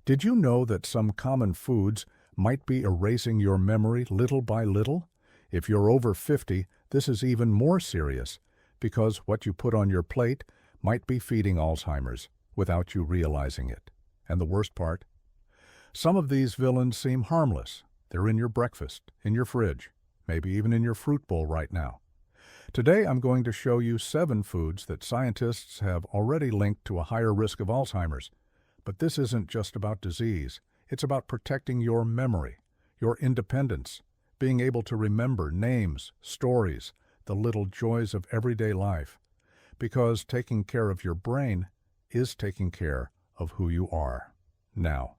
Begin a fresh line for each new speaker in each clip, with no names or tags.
Did you know that some common foods might be erasing your memory little by little? If you're over 50, this is even more serious because what you put on your plate might be feeding Alzheimer's without you realizing it. And the worst part? Some of these villains seem harmless. They're in your breakfast, in your fridge, maybe even in your fruit bowl right now. Today I'm going to show you 7 foods that scientists have already linked to a higher risk of Alzheimer's. But this isn't just about disease. It's about protecting your memory, your independence, being able to remember names, stories, the little joys of everyday life. Because taking care of your brain is taking care of who you are. Now,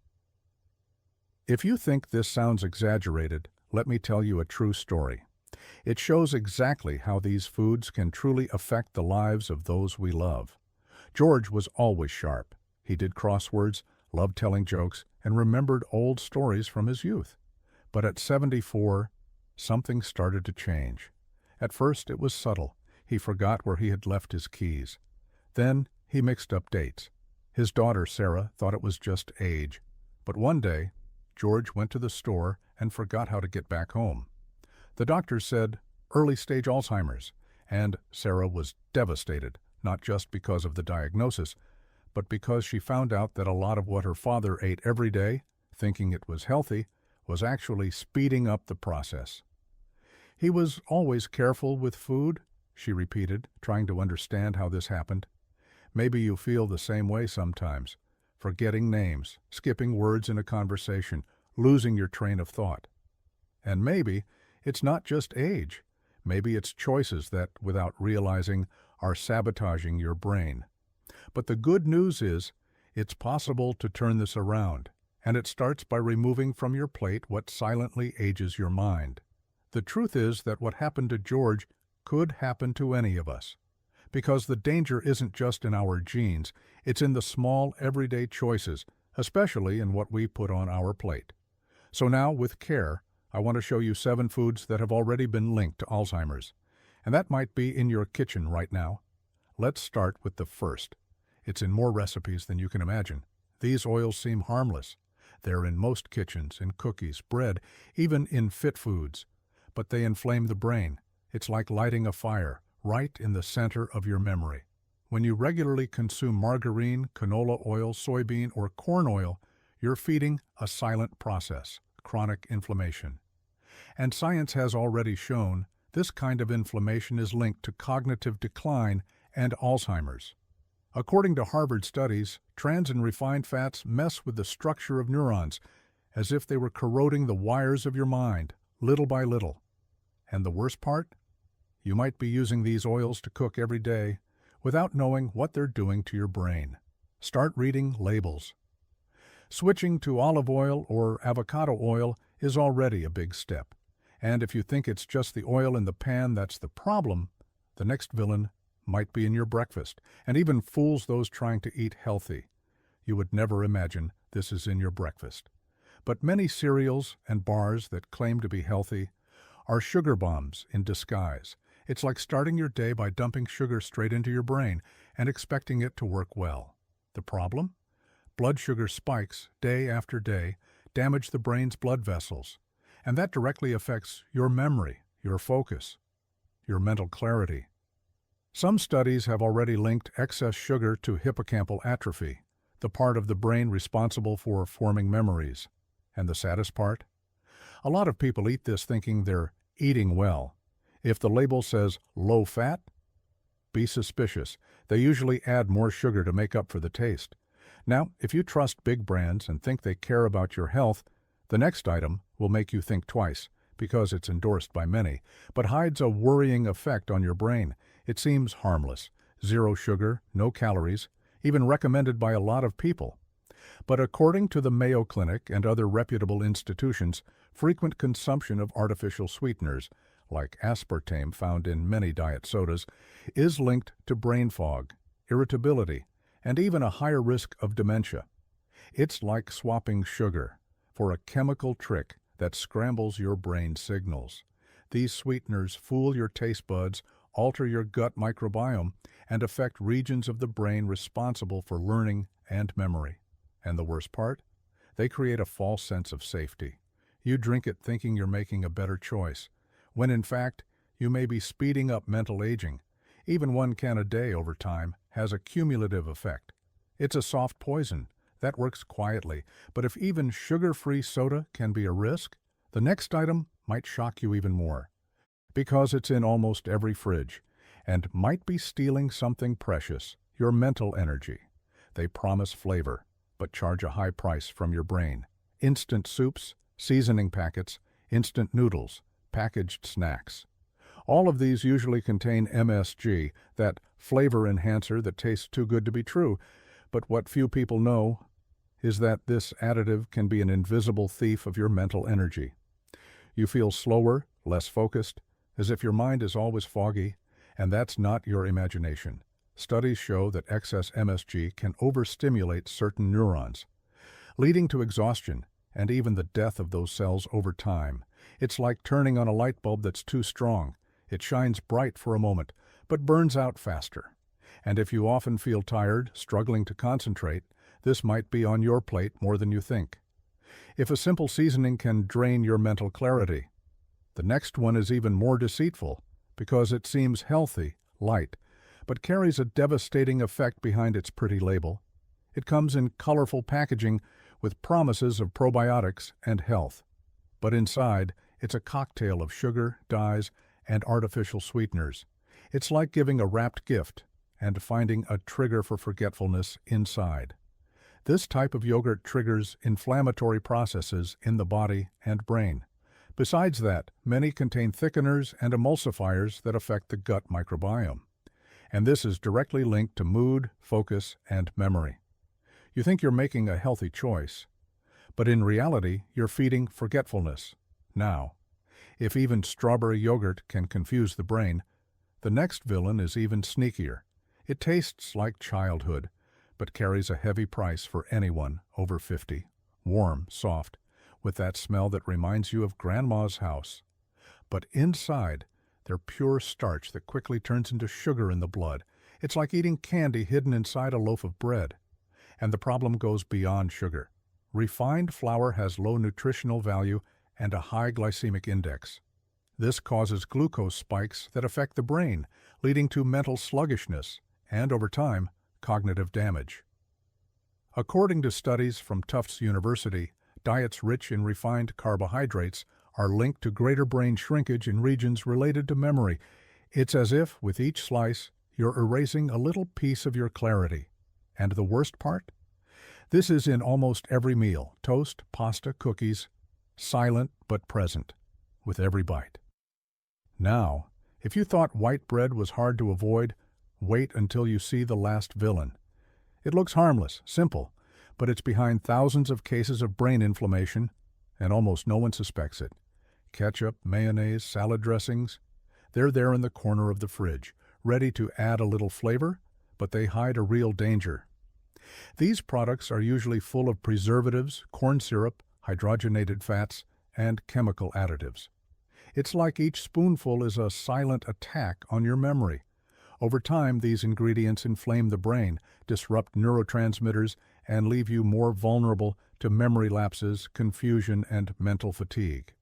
if you think this sounds exaggerated, let me tell you a true story. It shows exactly how these foods can truly affect the lives of those we love. George was always sharp. He did crosswords, loved telling jokes, and remembered old stories from his youth. But at 74, something started to change. At first, it was subtle. He forgot where he had left his keys. Then, he mixed up dates. His daughter, Sarah, thought it was just age. But one day, George went to the store and forgot how to get back home. The doctor said, early-stage Alzheimer's, and Sarah was devastated, not just because of the diagnosis, but because she found out that a lot of what her father ate every day, thinking it was healthy, was actually speeding up the process. He was always careful with food, she repeated, trying to understand how this happened. Maybe you feel the same way sometimes, forgetting names, skipping words in a conversation, losing your train of thought. And maybe it's not just age. Maybe it's choices that, without realizing, are sabotaging your brain. But the good news is, it's possible to turn this around, and it starts by removing from your plate what silently ages your mind. The truth is that what happened to George could happen to any of us. Because the danger isn't just in our genes, it's in the small, everyday choices, especially in what we put on our plate. So now, with care, I want to show you 7 foods that have already been linked to Alzheimer's. And that might be in your kitchen right now. Let's start with the first. It's in more recipes than you can imagine. These oils seem harmless. They're in most kitchens, in cookies, bread, even in fit foods. But they inflame the brain. It's like lighting a fire right in the center of your memory. When you regularly consume margarine, canola oil, soybean, or corn oil, you're feeding a silent process, chronic inflammation. And science has already shown this kind of inflammation is linked to cognitive decline and Alzheimer's. According to Harvard studies, trans and refined fats mess with the structure of neurons as if they were corroding the wires of your mind, little by little. And the worst part? You might be using these oils to cook every day without knowing what they're doing to your brain. Start reading labels. Switching to olive oil or avocado oil is already a big step. And if you think it's just the oil in the pan that's the problem, the next villain might be in your breakfast, and even fools those trying to eat healthy. You would never imagine this is in your breakfast. But many cereals and bars that claim to be healthy are sugar bombs in disguise. It's like starting your day by dumping sugar straight into your brain and expecting it to work well. The problem? Blood sugar spikes day after day damage the brain's blood vessels, and that directly affects your memory, your focus, your mental clarity. Some studies have already linked excess sugar to hippocampal atrophy, the part of the brain responsible for forming memories. And the saddest part? A lot of people eat this thinking they're eating well. If the label says low fat, be suspicious. They usually add more sugar to make up for the taste. Now, if you trust big brands and think they care about your health, the next item will make you think twice because it's endorsed by many, but hides a worrying effect on your brain. It seems harmless, 0 sugar, no calories, even recommended by a lot of people. But according to the Mayo Clinic and other reputable institutions, frequent consumption of artificial sweeteners, like aspartame found in many diet sodas, is linked to brain fog, irritability, and even a higher risk of dementia. It's like swapping sugar for a chemical trick that scrambles your brain signals. These sweeteners fool your taste buds, alter your gut microbiome, and affect regions of the brain responsible for learning and memory. And the worst part? They create a false sense of safety. You drink it thinking you're making a better choice, when in fact, you may be speeding up mental aging. Even 1 can a day over time has a cumulative effect. It's a soft poison that works quietly, but if even sugar-free soda can be a risk, the next item might shock you even more, because it's in almost every fridge, and might be stealing something precious, your mental energy. They promise flavor, but charge a high price from your brain. Instant soups, seasoning packets, instant noodles, packaged snacks. All of these usually contain MSG, that flavor enhancer that tastes too good to be true, but what few people know is that this additive can be an invisible thief of your mental energy. You feel slower, less focused, as if your mind is always foggy, and that's not your imagination. Studies show that excess MSG can overstimulate certain neurons, leading to exhaustion and even the death of those cells over time. It's like turning on a light bulb that's too strong. It shines bright for a moment, but burns out faster. And if you often feel tired, struggling to concentrate, this might be on your plate more than you think. If a simple seasoning can drain your mental clarity, the next one is even more deceitful, because it seems healthy, light, but carries a devastating effect behind its pretty label. It comes in colorful packaging with promises of probiotics and health. But inside, it's a cocktail of sugar, dyes, and artificial sweeteners. It's like giving a wrapped gift and finding a trigger for forgetfulness inside. This type of yogurt triggers inflammatory processes in the body and brain. Besides that, many contain thickeners and emulsifiers that affect the gut microbiome. And this is directly linked to mood, focus, and memory. You think you're making a healthy choice, but in reality, you're feeding forgetfulness. Now, if even strawberry yogurt can confuse the brain, the next villain is even sneakier. It tastes like childhood, but carries a heavy price for anyone over 50. Warm, soft, with that smell that reminds you of Grandma's house. But inside, they're pure starch that quickly turns into sugar in the blood. It's like eating candy hidden inside a loaf of bread. And the problem goes beyond sugar. Refined flour has low nutritional value and a high glycemic index. This causes glucose spikes that affect the brain, leading to mental sluggishness and, over time, cognitive damage. According to studies from Tufts University, diets rich in refined carbohydrates are linked to greater brain shrinkage in regions related to memory. It's as if, with each slice, you're erasing a little piece of your clarity. And the worst part? This is in almost every meal: toast, pasta, cookies, silent but present, with every bite. Now, if you thought white bread was hard to avoid, wait until you see the last villain. It looks harmless, simple, but it's behind thousands of cases of brain inflammation, and almost no one suspects it. Ketchup, mayonnaise, salad dressings, they're there in the corner of the fridge, ready to add a little flavor, but they hide a real danger. These products are usually full of preservatives, corn syrup, hydrogenated fats, and chemical additives. It's like each spoonful is a silent attack on your memory. Over time, these ingredients inflame the brain, disrupt neurotransmitters, and leave you more vulnerable to memory lapses, confusion, and mental fatigue.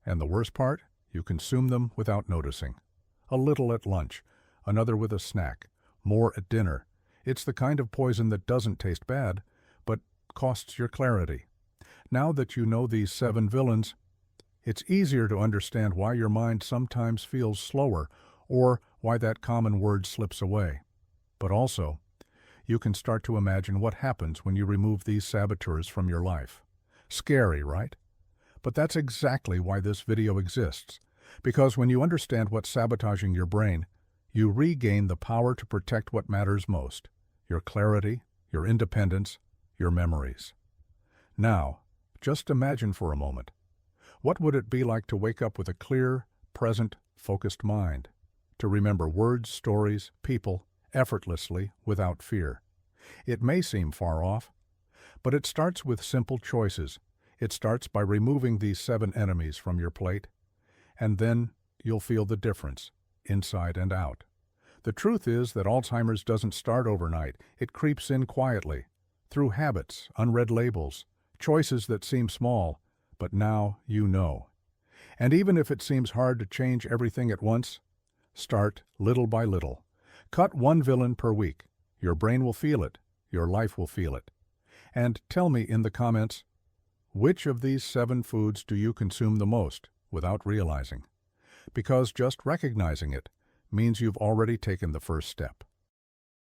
And the worst part? You consume them without noticing. A little at lunch, another with a snack, more at dinner. It's the kind of poison that doesn't taste bad, but costs your clarity. Now that you know these 7 villains, it's easier to understand why your mind sometimes feels slower, or why that common word slips away. But also, you can start to imagine what happens when you remove these saboteurs from your life. Scary, right? But that's exactly why this video exists. Because when you understand what's sabotaging your brain, you regain the power to protect what matters most: your clarity, your independence, your memories. Now, just imagine for a moment. What would it be like to wake up with a clear, present, focused mind? To remember words, stories, people, effortlessly, without fear. It may seem far off, but it starts with simple choices. It starts by removing these 7 enemies from your plate, and then you'll feel the difference, inside and out. The truth is that Alzheimer's doesn't start overnight. It creeps in quietly, through habits, unread labels, Choices that seem small, but now you know. And even if it seems hard to change everything at once, start little by little. Cut one villain per week. Your brain will feel it. Your life will feel it. And tell me in the comments, which of these 7 foods do you consume the most without realizing? Because just recognizing it means you've already taken the first step.